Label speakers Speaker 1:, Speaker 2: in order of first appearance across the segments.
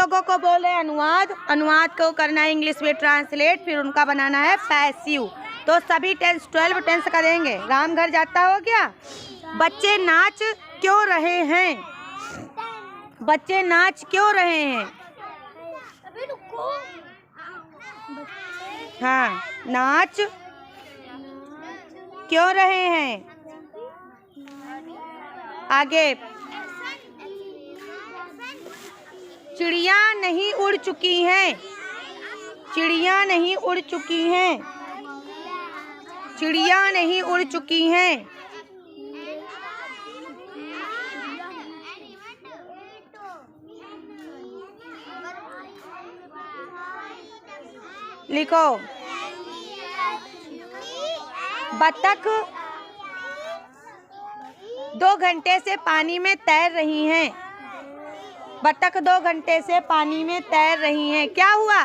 Speaker 1: लोगों को बोले अनुवाद, अनुवाद को करना है इंग्लिश में ट्रांसलेट, फिर उनका बनाना है पैसिव। तो सभी टेंस 12 टेंस करेंगे। राम घर जाता हो क्या? बच्चे नाच क्यों रहे हैं? बच्चे नाच क्यों रहे हैं? हाँ, नाच क्यों रहे हैं? आगे, चिड़िया नहीं उड़ चुकी हैं। चिड़िया नहीं उड़ चुकी हैं। चिड़िया नहीं उड़ चुकी हैं। लिखो, बत्तख 2 घंटे से पानी में तैर रही हैं। बत्तख 2 घंटे से पानी में तैर रही हैं। क्या हुआ?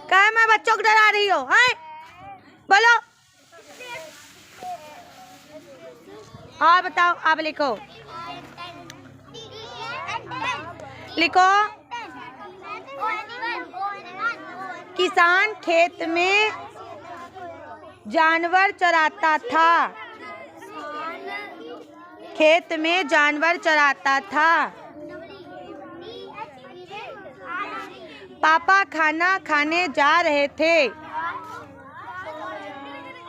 Speaker 1: क्या मैं बच्चों को डरा रही हो? हैं? बोलो। और बताओ, आप लिखो। लिखो, किसान खेत में जानवर चराता था। खेत में जानवर चराता था। पापा खाना खाने जा रहे थे।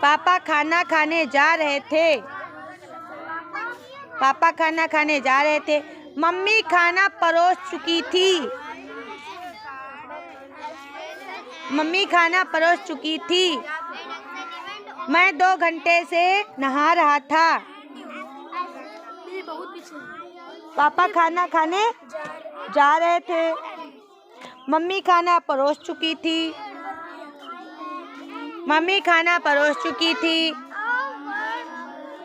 Speaker 1: पापा खाना खाने जा रहे थे। पापा खाना खाने जा रहे थे। मम्मी खाना परोस चुकी थी। मम्मी खाना परोस चुकी थी। मैं 2 घंटे से नहा रहा था। पापा खाना खाने जा रहे थे। मम्मी खाना परोस चुकी थी। मम्मी खाना परोस चुकी थी।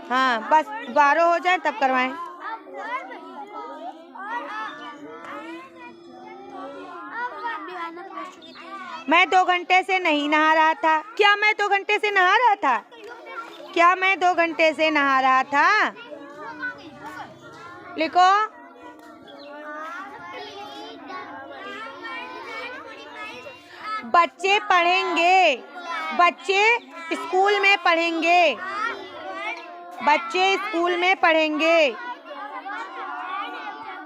Speaker 1: हाँ, बस 12 हो जाए तब करवाएं। मैं 2 घंटे से नहीं नहा रहा था। क्या मैं 2 घंटे से नहा रहा था? क्या मैं 2 घंटे से नहा रहा था? लिखो, बच्चे पढ़ेंगे। बच्चे स्कूल में पढ़ेंगे। बच्चे स्कूल में पढ़ेंगे।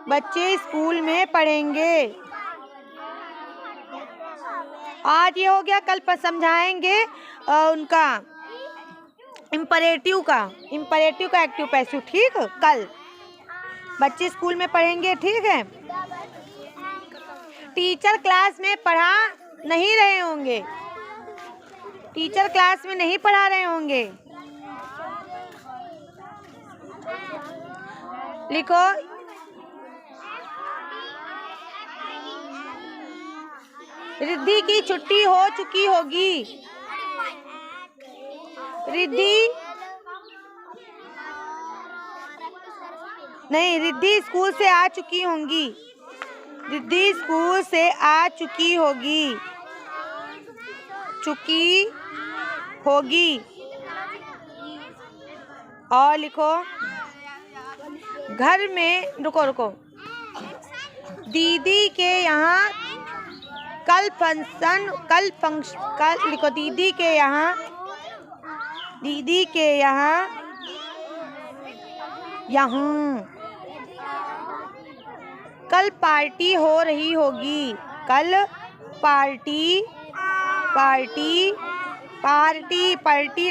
Speaker 1: बच्चे स्कूल में पढ़ेंगे। आज ये हो गया, कल पर समझाएंगे उनका इम्परेटिव का एक्टिव पैसिव। ठीक, कल बच्चे स्कूल में पढ़ेंगे। ठीक है। टीचर क्लास में पढ़ा नहीं रहे होंगे। टीचर क्लास में नहीं पढ़ा रहे होंगे। लिखो, रिद्धि की छुट्टी हो चुकी होगी। रिद्धि नहीं, रिद्धि स्कूल से आ चुकी होंगी। रिद्धि स्कूल से आ चुकी होगी। चुकी होगी। और लिखो, घर में रुको दीदी के यहाँ कल लिखो, दीदी के यहाँ कल पार्टी हो रही होगी। कल पार्टी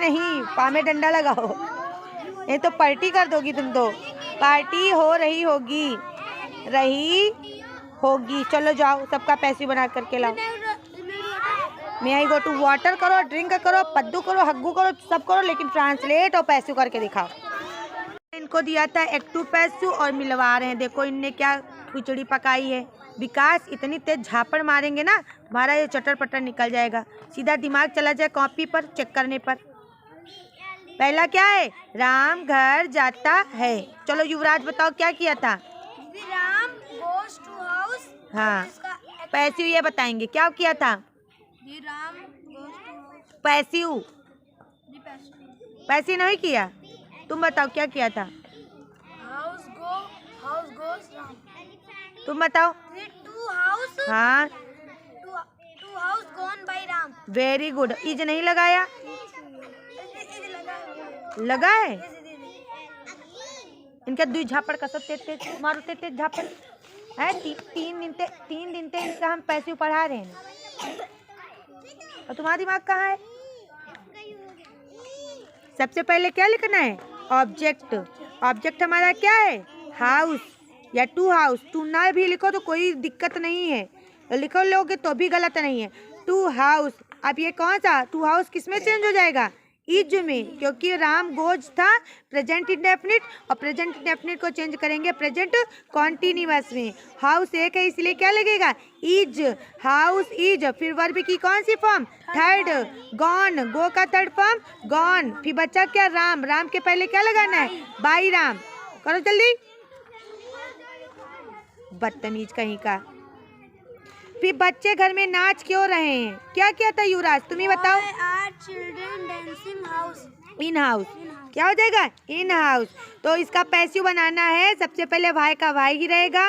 Speaker 1: नहीं, पा में डंडा लगाओ, नहीं तो पार्टी कर दोगी तुम तो। पार्टी हो रही होगी। चलो जाओ, सबका पैसे बना करके लाओ। मैं आई गो टू वाटर करो, ड्रिंक करो, पद्दू करो, हग्गू करो, सब करो, लेकिन ट्रांसलेट और पैसिव करके दिखाओ। इनको दिया था एक्टिव पैसिव और मिलवा रहे हैं। देखो इनने क्या खिचड़ी पकाई है। विकास, इतनी तेज झापड़ मारेंगे ना, तुम्हारा ये चटर पटर निकल जाएगा। सीधा दिमाग चला जाए कॉपी पर चेक करने पर। पहला क्या है? राम घर जाता है। चलो युवराज बताओ क्या किया था?
Speaker 2: Ram goes to house।
Speaker 1: हाँ, पैसिव ये बताएंगे क्या किया था?
Speaker 2: Ram goes to house।
Speaker 1: Passive passive नहीं किया। तुम बताओ क्या किया था?
Speaker 2: house goes Ram.
Speaker 1: तुम बताओ।
Speaker 2: to house.
Speaker 1: हाँ,
Speaker 2: Two house gone by Ram.
Speaker 1: Very good. Is नहीं लगाया, लगा है। इनका दुई झापड़ का सब तेज मारो, तेज झापड़ है। तीन दिन ते इनका हम पैसे पढ़ा रहे हैं और तुम्हारा दिमाग कहाँ है? सबसे पहले क्या लिखना है? ऑब्जेक्ट। ऑब्जेक्ट हमारा क्या है? हाउस या टू हाउस। टू ना भी लिखो तो कोई दिक्कत नहीं है, लिखो लोगे तो भी गलत नहीं है। To house. अब ये कौन सा टू हाउस किसमें चेंज हो जाएगा? इज में, क्योंकि राम गोज था प्रेजेंट इंडेफिनिट और प्रेजेंट इंडेफिनिट को चेंज करेंगे प्रेजेंट कॉन्टिन्यूअस में। हाउस एक है इसलिए क्या लगेगा? इज। House is. फिर वर्ब की कौन सी फॉर्म? थर्ड। गॉन। गो का थर्ड फॉर्म गॉन। फिर बच्चा क्या? राम। राम के पहले क्या लगाना है? बाई राम। करो जल्दी, बदतमीज कहीं का। फिर बच्चे घर में नाच क्यों रहे हैं? क्या किया था युवराज, तुम ही बताओ।
Speaker 2: Children dancing house.
Speaker 1: In house. क्या हो जाएगा? In house. तो इसका पैसिव बनाना है। सबसे पहले वाई का वाई ही रहेगा।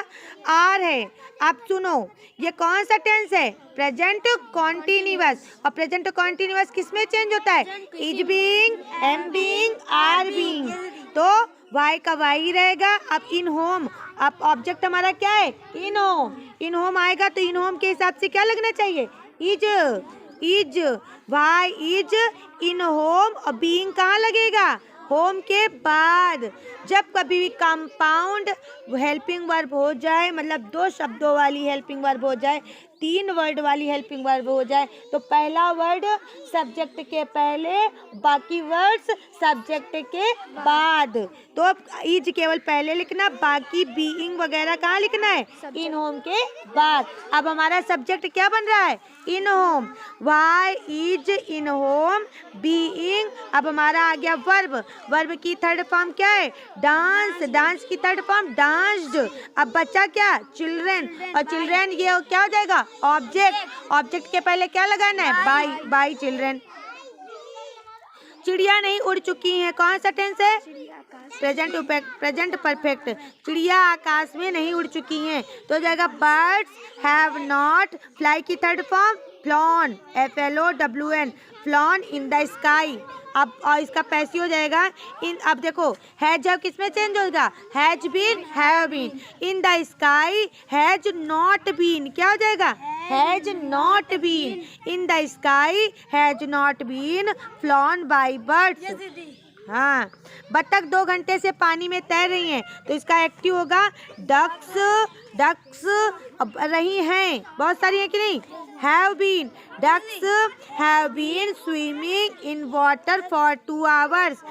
Speaker 1: आर है। अब सुनो, ये कौन सा टेंस है? Present continuous. और प्रेजेंट कॉन्टिन्यूअस किसमें चेंज होता है? Is being, am being, are being. तो वाई का वाई ही रहेगा। अब इन होम। अब ऑब्जेक्ट हमारा क्या है? In home. इन होम आएगा तो इन होम के हिसाब से क्या लगना चाहिए? Is. Is. Why is in home और बीइंग कहाँ लगेगा? होम के बाद। जब कभी भी कंपाउंड हेल्पिंग वर्ब हो जाए, मतलब दो शब्दों वाली हेल्पिंग वर्ब हो जाए, तीन वर्ड वाली हेल्पिंग वर्ब हो जाए, तो पहला वर्ड सब्जेक्ट के पहले, बाकी वर्ड्स सब्जेक्ट के बाद। तो अब इज केवल पहले लिखना, बाकी बीइंग वगैरह कहाँ लिखना है? इन होम के बाद। अब हमारा सब्जेक्ट क्या बन रहा है? In home. Why is in home being. अब हमारा आ गया वर्ब। वर्ब की थर्ड फॉर्म क्या है? डांस। डांस की थर्ड फॉर्म डांस्ड। अब बच्चा क्या? चिल्ड्रेन। और चिल्ड्रेन ये क्या हो जाएगा? ऑब्जेक्ट। ऑब्जेक्ट के पहले क्या लगाना है? बाई। By children. चिड़िया नहीं उड़ चुकी हैं, कौन सा टेंस है? Present perfect. चिड़िया आकाश में नहीं उड़ चुकी हैं, तो हो जाएगा बर्ड्स हैव नॉट। फ्लाई की third form flown, FLOWN, flown in the sky. अब और इसका पैसिव हो जाएगा इन। अब देखो हैज अब किसमें चेंज होगा? Has been, have been. In the sky has not been. क्या हो जाएगा? Has not been. In the sky has not been flown by birds. हाँ, बत्तख 2 घंटे से पानी में तैर रही हैं, तो इसका एक्टिव होगा डक्स। डक्स अब रही हैं, बहुत सारी हैं कि नहीं? Have been. Ducks have been swimming in water for 2 hours.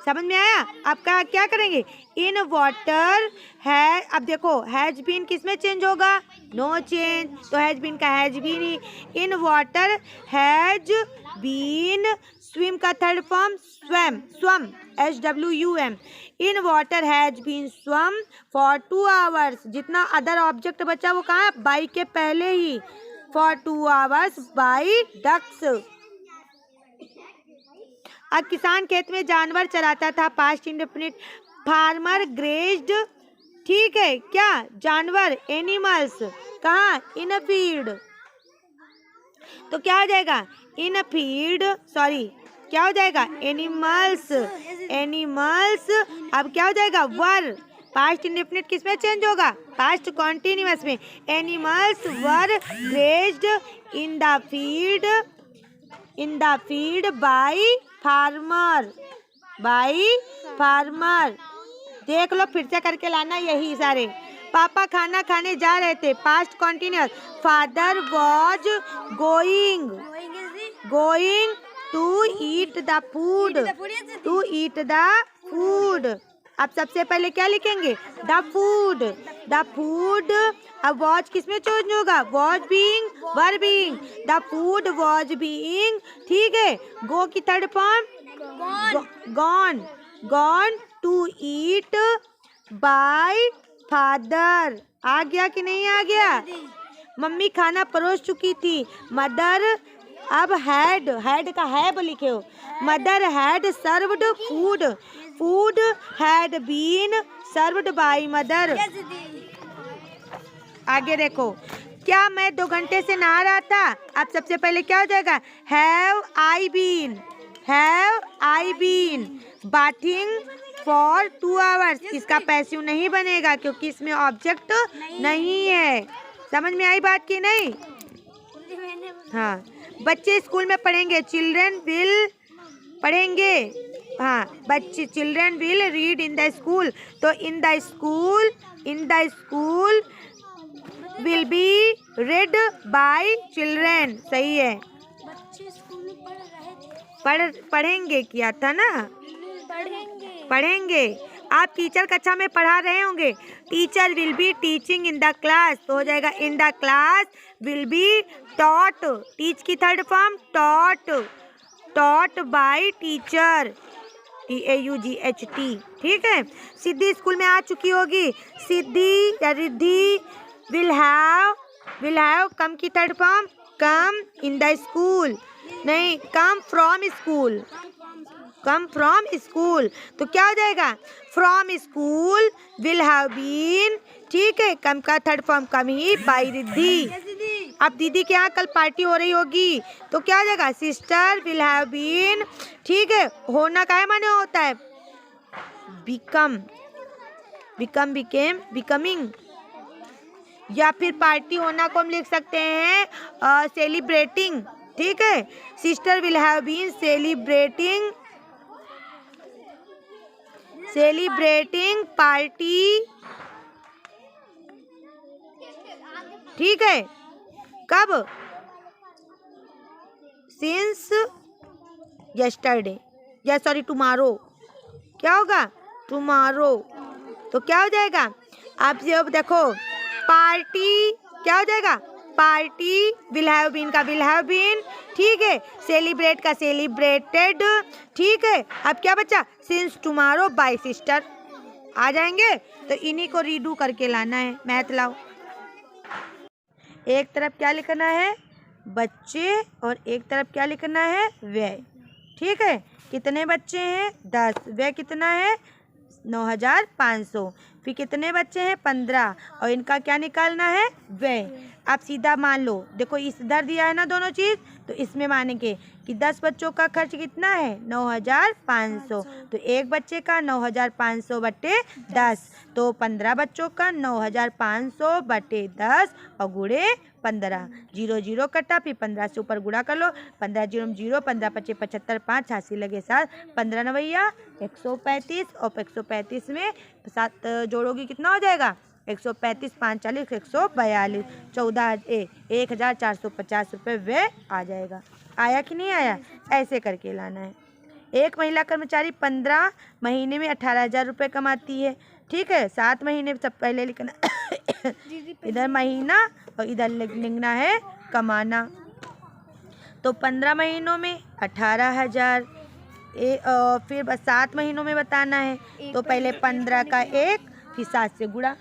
Speaker 1: समझ में आया? आपका क्या करेंगे? इन वाटर है। अब देखो हैज बीन किसमें चेंज होगा? नो चेंज, तो हैज बीन का हैज बीन ही। In water has been. Swim का third form swum, swum, SWUM। In water has been swum for 2 hours. जितना अदर ऑब्जेक्ट बचा वो कहाँ है? बाई के पहले ही। For 2 hours by ducks. अब किसान खेत में जानवर चराता था, पास्ट इंडेफिनिट। Farmer grazed. ठीक है, क्या? जानवर, एनिमल्स कहाँ? इन अ फील्ड। तो क्या हो जाएगा? इन अ फील्ड, सॉरी क्या हो जाएगा? एनिमल्स। एनिमल्स। अब क्या हो जाएगा? वर। पास्ट इंडेफिनिट किस में चेंज होगा? पास्ट कॉन्टिन्यूअस में। Animals were grazed in the field, in the field by farmer. By farmer. देख लो, फिर से करके लाना यही सारे। पापा खाना खाने जा रहे थे, past continuous. Father was going, going to eat the food, to eat the food. अब सबसे पहले क्या लिखेंगे? The food, the food. अब वॉज किस में चेंज होगा? Was being, were being. The food was being. ठीक है, गो की third form gone, gone to eat by father. आ गया कि नहीं आ गया? मम्मी खाना परोस चुकी थी, मदर। अब हैड, हैड का हैव लिखे हो। Mother had served food, food had been served by mother. आगे देखो, क्या मैं 2 घंटे से नहा रहा था? अब सबसे पहले क्या हो जाएगा? Have I been bathing for 2 hours. इसका पैसिव नहीं बनेगा क्योंकि इसमें ऑब्जेक्ट नहीं है। समझ में आई बात की नहीं? हाँ, बच्चे स्कूल में पढ़ेंगे, चिल्ड्रन विल पढ़ेंगे। हाँ, बच्चे children will read in the school, तो in the school will be read by children। सही है,
Speaker 2: बच्चे स्कूल में पढ़ रहे थे।
Speaker 1: पढ़ेंगे किया था ना, पढ़ेंगे। आप टीचर कक्षा में पढ़ा रहे होंगे, teacher will be teaching in the class, तो हो जाएगा in the class will be taught। Teach की third form taught by teacher, TAUGHT। ठीक है, सिद्धि स्कूल में आ चुकी होगी। सिद्धि या रिद्धि विल हैव कम की third form come in the school, नहीं, कम फ्रॉम स्कूल, तो क्या हो जाएगा? From school will have been. ठीक है, कम का थर्ड फॉर्म कम ही बाई रिद्धि। अब दीदी के यहाँ कल पार्टी हो रही होगी, तो क्या हो जाएगा? Sister will have been. ठीक है, होना का माने होता है बिकम, बिकेम, बिकमिंग। या फिर पार्टी होना को हम लिख सकते हैं सेलिब्रेटिंग। ठीक है, sister will have been celebrating party. ठीक है, कब? सिंस यस्टरडे, या सॉरी टुमारो। क्या होगा? टुमारो, तो क्या हो जाएगा? आप जब देखो पार्टी क्या हो जाएगा? पार्टी विल हैव बीन का विल हैव बीन। ठीक है, सेलिब्रेट का सेलिब्रेटेड। ठीक है, अब क्या बचा? Since tomorrow by sister. आ जाएंगे, तो इन्हीं को रीडू करके लाना है। मैथ लाओ। एक तरफ क्या लिखना है? बच्चे, और एक तरफ क्या लिखना है? व्यय। ठीक है, कितने बच्चे हैं? 10। व्यय कितना है? 9,500। फिर कितने बच्चे हैं? 15, और इनका क्या निकालना है? व्यय। आप सीधा मान लो, देखो इधर दिया है ना दोनों चीज़, तो इसमें मानेंगे कि 10 बच्चों का खर्च कितना है? 9,500। तो एक बच्चे का 9,500 बटे 10, तो 15 बच्चों का 9,500 बटे 10 और गुणे 15। 0 0 कटा, फिर 15 से ऊपर गुणा कर लो। 15 0 0, 15 25 75, 5 86 लगे 7, 15 9 135, और 135 में 7 जोड़ोगी कितना हो जाएगा? 135 5 40 142, 1,450 रुपये व्यय आ जाएगा। आया कि नहीं आया? ऐसे करके लाना है। एक महिला कर्मचारी 15 महीने में 18,000 रुपये कमाती है। ठीक है, 7 महीने सब पहले लिखना इधर महीना और इधर लिखना है कमाना। तो 15 महीनों में 18,000, फिर 7 महीनों में बताना है, तो पहले 15 का 1, फिर 7 से गुणा।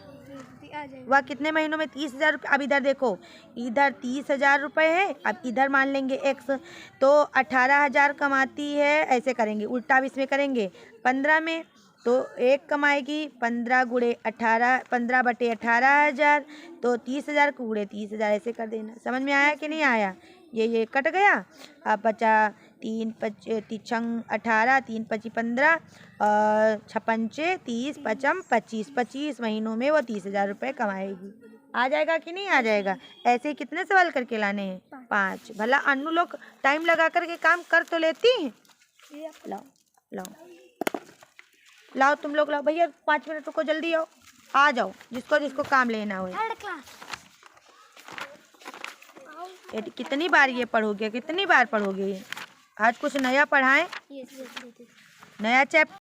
Speaker 1: वह कितने महीनों में? 30,000 रुपये। अब इधर देखो, इधर 30,000 रुपये है, अब इधर मान लेंगे x, तो 18,000 कमाती है। ऐसे करेंगे, उल्टा भी इसमें करेंगे। 15 में तो 1 कमाएगी, 15 गुणे 18, 15 बटे 18,000, तो 30,000 को गुणे 30,000 ऐसे कर देना। समझ में आया कि नहीं आया? ये कट गया। अब बचा 3 5 3 18, 3 5 15, 6 5 30, 5 25। 25 महीनों में वो 30,000 रुपये कमाएगी। आ जाएगा कि नहीं आ जाएगा? ऐसे ही कितने सवाल करके लाने हैं? 5। भला अन्नू लोग टाइम लगा करके काम कर तो लेती हैं। लाओ लाओ लाओ, तुम लोग लाओ भैया, 5 मिनट रुको, जल्दी आओ, आ जाओ, जिसको जिसको काम लेना हो। कितनी बार ये पढ़ोगे? कितनी बार पढ़ोगे? आज कुछ नया पढ़ाएं, नया चैप्टर।